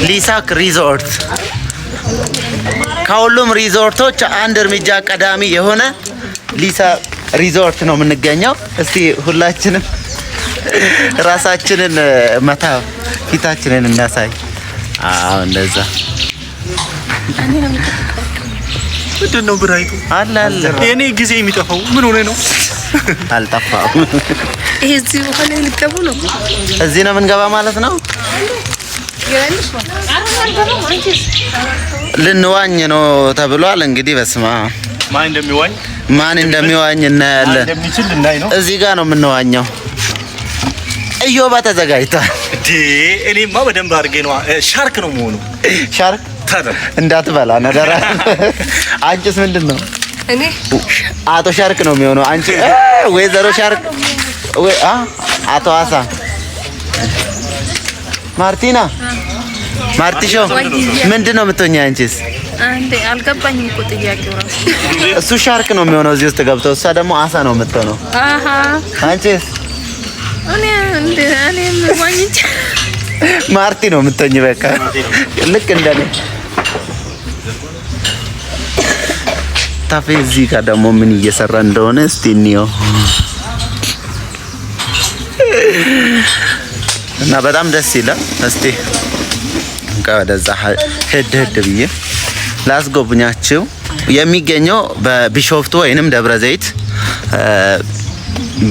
ሊሳክ ሪዞርት ከሁሉም ሪዞርቶች አንድ እርምጃ ቀዳሚ የሆነ ሊሳክ ሪዞርት ነው የምንገኘው። እስቲ ሁላችንም ራሳችንን መታ ፊታችንን እናሳይ። አዎ እንደዛ ምንድነው ብራይቱ አለ የኔ ጊዜ የሚጠፋው ምን ሆነ ነው? አልጠፋም። እዚህ በኋላ ልትገቡ ነው? እዚህ ነው የምንገባ ማለት ነው። ልንዋኝ ነው ተብሏል። እንግዲህ በስማ ማን እንደሚዋኝ እናያለን። እንደሚችል እናይ ነው። እዚህ ጋር ነው የምንዋኘው። እዮባ ተዘጋጅቷል። እኔማ በደንብ አድርጌ ነው። ሻርክ ነው መሆኑ። ሻርክ እንዳትበላ ነደራ። አንቺስ ምንድን ነው? እኔ አቶ ሻርክ ነው የሚሆነው። አንቺ ወይዘሮ ሻርክ ወይ አቶ አሳ ማርቲና ማርቲሾ ምንድን ነው የምትሆኚ አንቺስ? አንዴ አልገባኝም እኮ ጥያቄው ራሱ። እሱ ሻርክ ነው የሚሆነው እዚህ ውስጥ ገብቶ፣ እሷ ደግሞ አሳ ነው የምትሆነው። አንቺስ? እኔ ዋኝቻ ማርቲ ነው የምትሆኚ። በቃ ልክ እንደኔ ታፌ። እዚህ ጋር ደግሞ ምን እየሰራ እንደሆነ እስቲ እንየው። እና በጣም ደስ ይላል። እስቲ ወደዛ ሄድ ብዬ ላስጎብኛችሁ። የሚገኘው በቢሾፍቱ ወይንም ደብረ ዘይት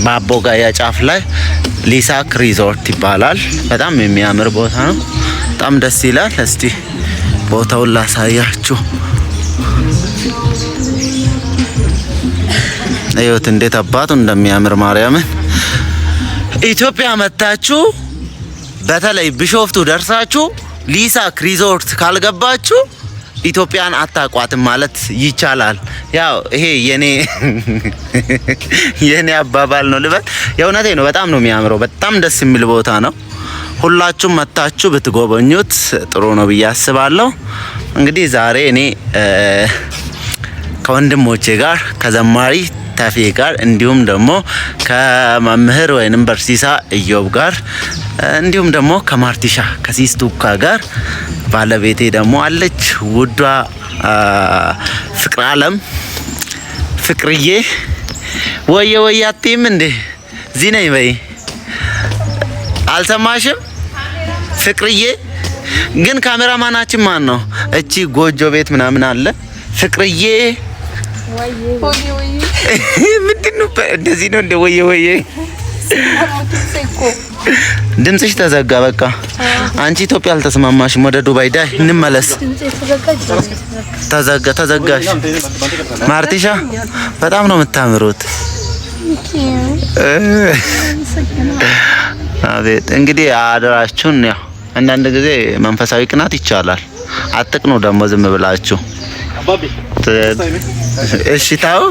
በአቦጋያ ጫፍ ላይ ሊሳክ ሪዞርት ይባላል። በጣም የሚያምር ቦታ ነው። በጣም ደስ ይላል። እስቲ ቦታውን ላሳያችሁ። እዩት እንዴት አባቱ እንደሚያምር ማርያምን። ኢትዮጵያ መታችሁ በተለይ ቢሾፍቱ ደርሳችሁ ሊሳክ ሪዞርት ካልገባችሁ ኢትዮጵያን አታቋትም ማለት ይቻላል። ያው ይሄ የኔ አባባል ነው ልበል። የእውነቴ ነው። በጣም ነው የሚያምረው። በጣም ደስ የሚል ቦታ ነው። ሁላችሁም መታችሁ ብትጎበኙት ጥሩ ነው ብዬ አስባለሁ። እንግዲህ ዛሬ እኔ ከወንድሞቼ ጋር ከዘማሪ ታፌ ጋር እንዲሁም ደግሞ ከመምህር ወይንም በርሲሳ ኢዮብ ጋር እንዲሁም ደግሞ ከማርቲሻ ከሲስቱካ ጋር ባለቤቴ ደግሞ አለች ውዷ ፍቅር አለም ፍቅርዬ ወየ አትይም እንዴ? እዚህ ነኝ በይ። አልሰማሽም ፍቅርዬ? ግን ካሜራማናችን ማን ነው? እቺ ጎጆ ቤት ምናምን አለ ፍቅርዬ ወይ ምንድነው? እንደዚህ ነው እንደ ወየ ድምጽሽ ተዘጋ። በቃ አንቺ ኢትዮጵያ አልተስማማሽም። ወደ ዱባይ ዳይ እንመለስ። ተዘጋሽ። ማርቲሻ በጣም ነው የምታምሩት። አቤት እንግዲህ አደራችሁን። ያው አንዳንድ ጊዜ መንፈሳዊ ቅናት ይቻላል። አትቅኑ ደግሞ ዝም ብላችሁ። እሺ ታው